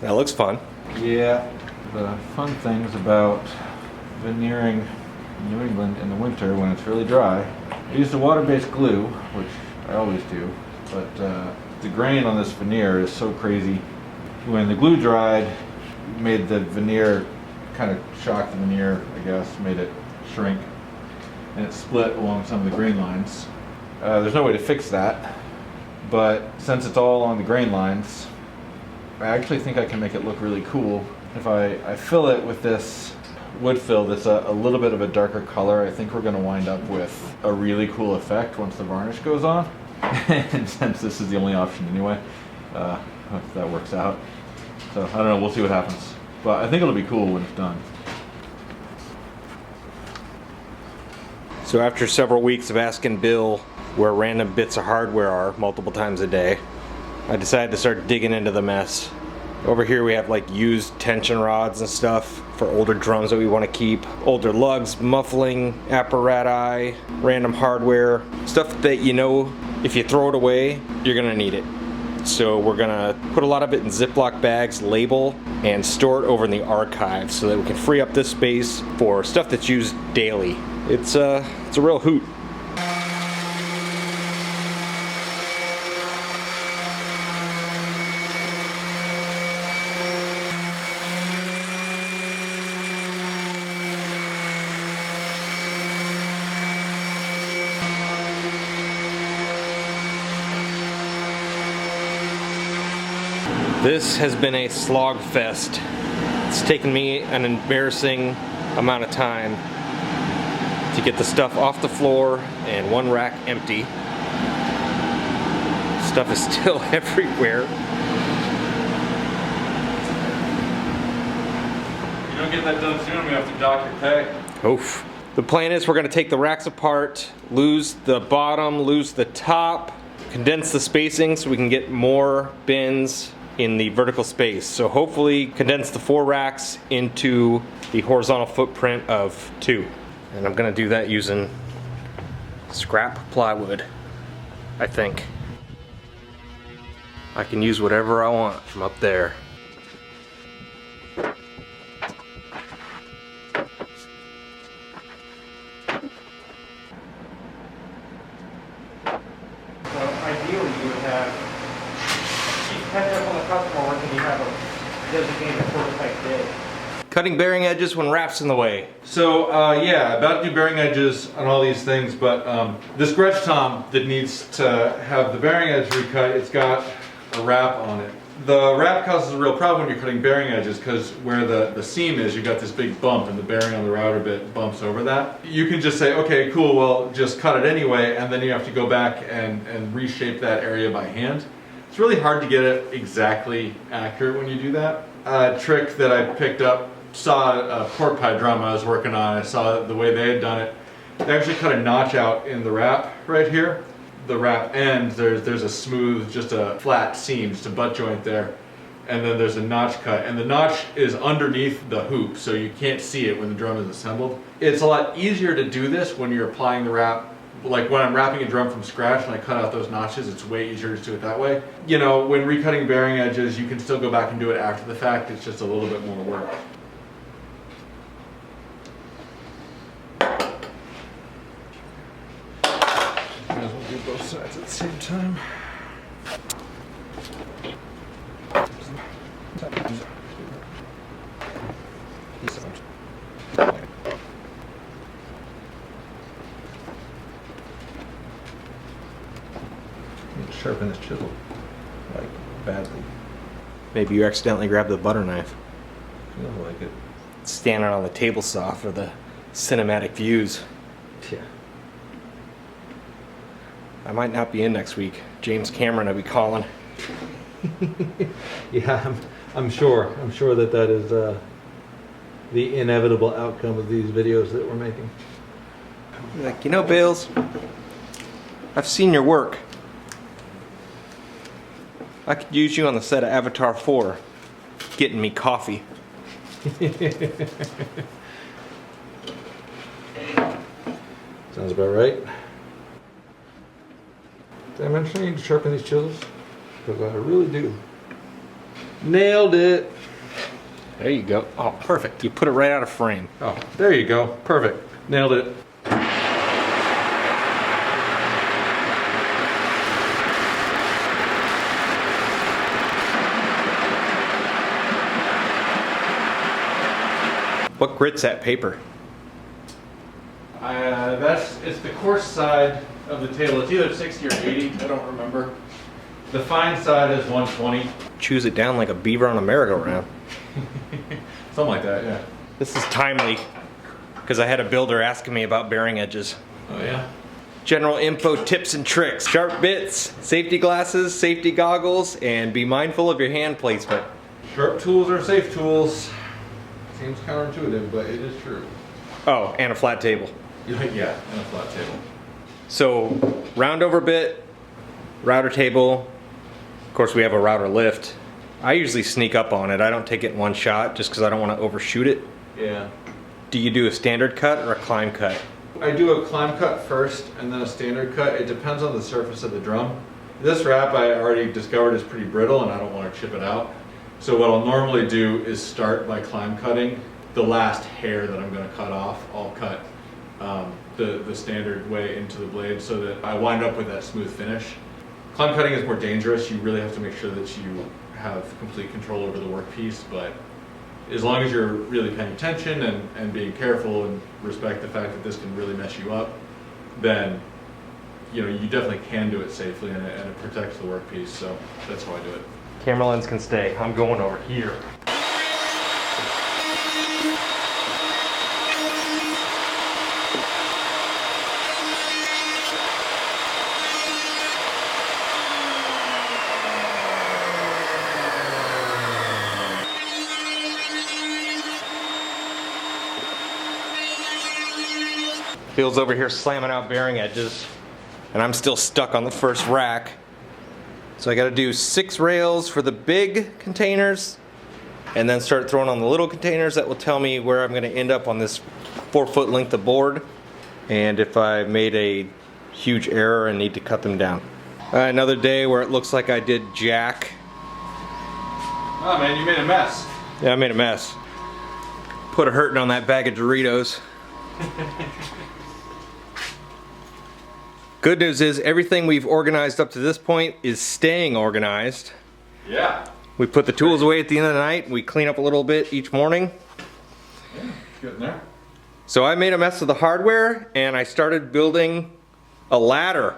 That looks fun. Yeah, the fun things about veneering in New England in the winter when it's really dry. I used a water-based glue, which I always do, but the grain on this veneer is so crazy. When the glue dried, it made the veneer kind of shock the veneer, I guess, made it shrink, and it split along some of the grain lines. There's no way to fix that, but since it's all on the grain lines, I actually think I can make it look really cool. If I fill it with this wood fill that's a little bit of a darker color, I think we're going to wind up with a really cool effect once the varnish goes on. And since this is the only option anyway, if that works out. So I don't know, we'll see what happens. But I think it'll be cool when it's done. So after several weeks of asking Bill where random bits of hardware are multiple times a day, I decided to start digging into the mess. Over here we have like used tension rods and stuff for older drums that we want to keep, older lugs, muffling apparatus, random hardware, stuff that you know if you throw it away, you're gonna need it. So we're gonna put a lot of it in Ziploc bags, label, and store it over in the archive so that we can free up this space for stuff that's used daily. It's a real hoot. This has been a slog fest. It's taken me an embarrassing amount of time to get the stuff off the floor and one rack empty. Stuff is still everywhere. You don't get that done soon, we have to dock your pay. Oof. The plan is we're going to take the racks apart, lose the bottom, lose the top, condense the spacing so we can get more bins in the vertical space. So hopefully condense the 4 racks into the horizontal footprint of 2. And I'm gonna do that using scrap plywood, I think. I can use whatever I want from up there. So ideally you would have catch up on the customer work and you have a designated prototype day. Cutting bearing edges when wraps in the way. So yeah, about to do bearing edges on all these things, but this Gretsch tom that needs to have the bearing edge recut, it's got a wrap on it. The wrap causes a real problem when you're cutting bearing edges because where the seam is, you've got this big bump and the bearing on the router bit bumps over that. You can just say, okay, cool, well, just cut it anyway, and then you have to go back and reshape that area by hand. It's really hard to get it exactly accurate when you do that. A trick that I picked up, saw a pork pie drum I was working on, I saw the way they had done it. They actually cut a notch out in the wrap right here. The wrap end, there's a smooth, just a flat seam, just a butt joint there. And then there's a notch cut. And the notch is underneath the hoop, so you can't see it when the drum is assembled. It's a lot easier to do this when you're applying the wrap. Like when I'm wrapping a drum from scratch and I cut out those notches, it's way easier to do it that way. You know, when recutting bearing edges, you can still go back and do it after the fact. It's just a little bit more work. Might as well do both sides at the same time. Sharpen this chisel, like, badly. Maybe you accidentally grabbed the butter knife. Feels like it. Standing on the table saw for the cinematic views. Yeah. I might not be in next week. James Cameron will be calling. Yeah, I'm sure that is the inevitable outcome of these videos that we're making. Like, you know, Bales, I've seen your work. I could use you on the set of Avatar 4, getting me coffee. Sounds about right. Did I mention I need to sharpen these chisels? Because I really do. Nailed it. There you go. Oh, perfect. You put it right out of frame. Oh, there you go. Perfect. Nailed it. What grit's that paper? It's the coarse side of the table. It's either 60 or 80. I don't remember. The fine side is 120. Chews it down like a beaver on a merry-go-round. Something like that, yeah. This is timely because I had a builder asking me about bearing edges. Oh yeah. General info, tips and tricks. Sharp bits, safety glasses, safety goggles, and be mindful of your hand placement. Sharp tools are safe tools. Seems counterintuitive, but it is true. Oh, and a flat table. Yeah, and a flat table. So, round over bit, router table. Of course, we have a router lift. I usually sneak up on it. I don't take it in one shot just because I don't want to overshoot it. Yeah. Do you do a standard cut or a climb cut? I do a climb cut first and then a standard cut. It depends on the surface of the drum. This wrap I already discovered is pretty brittle and I don't want to chip it out. So what I'll normally do is start by climb cutting. The last hair that I'm going to cut off, I'll cut the standard way into the blade so that I wind up with that smooth finish. Climb cutting is more dangerous. You really have to make sure that you have complete control over the workpiece, but as long as you're really paying attention and being careful and respect the fact that this can really mess you up, then you definitely can do it safely and it protects the workpiece, so that's how I do it. Camera lens can stay. I'm going over here. Bill's over here slamming out bearing edges, and I'm still stuck on the first rack. So I gotta do 6 rails for the big containers, and then start throwing on the little containers that will tell me where I'm gonna end up on this 4-foot length of board, and if I made a huge error and need to cut them down. Another day where it looks like I did jack. Oh man, you made a mess. Yeah, I made a mess. Put a hurting on that bag of Doritos. Good news is everything we've organized up to this point is staying organized. Yeah. We put the tools away at the end of the night. We clean up a little bit each morning. Yeah, getting there. So I made a mess of the hardware and I started building a ladder.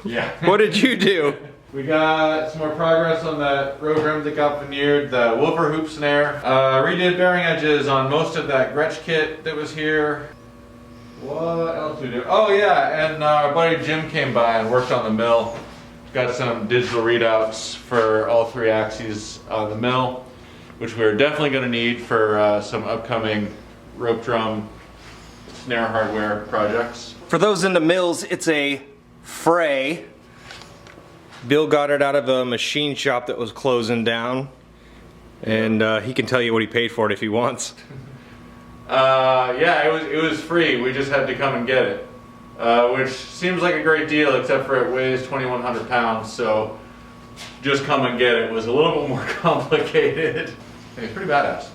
Yeah. What did you do? We got some more progress on that road rim that got veneered, the woofer hoop snare. Redid bearing edges on most of that Gretsch kit that was here. What else did we do? Oh yeah, and our buddy Jim came by and worked on the mill. Got some digital readouts for all 3 axes on the mill, which we're definitely going to need for some upcoming rope drum snare hardware projects. For those into mills, it's a fray. Bill got it out of a machine shop that was closing down, and he can tell you what he paid for it if he wants. Yeah, it was free. We just had to come and get it, which seems like a great deal, except for it weighs 2,100 pounds. So just come and get it was a little bit more complicated. It's pretty badass.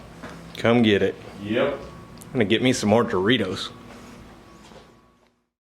Come get it. Yep. I'm gonna get me some more Doritos.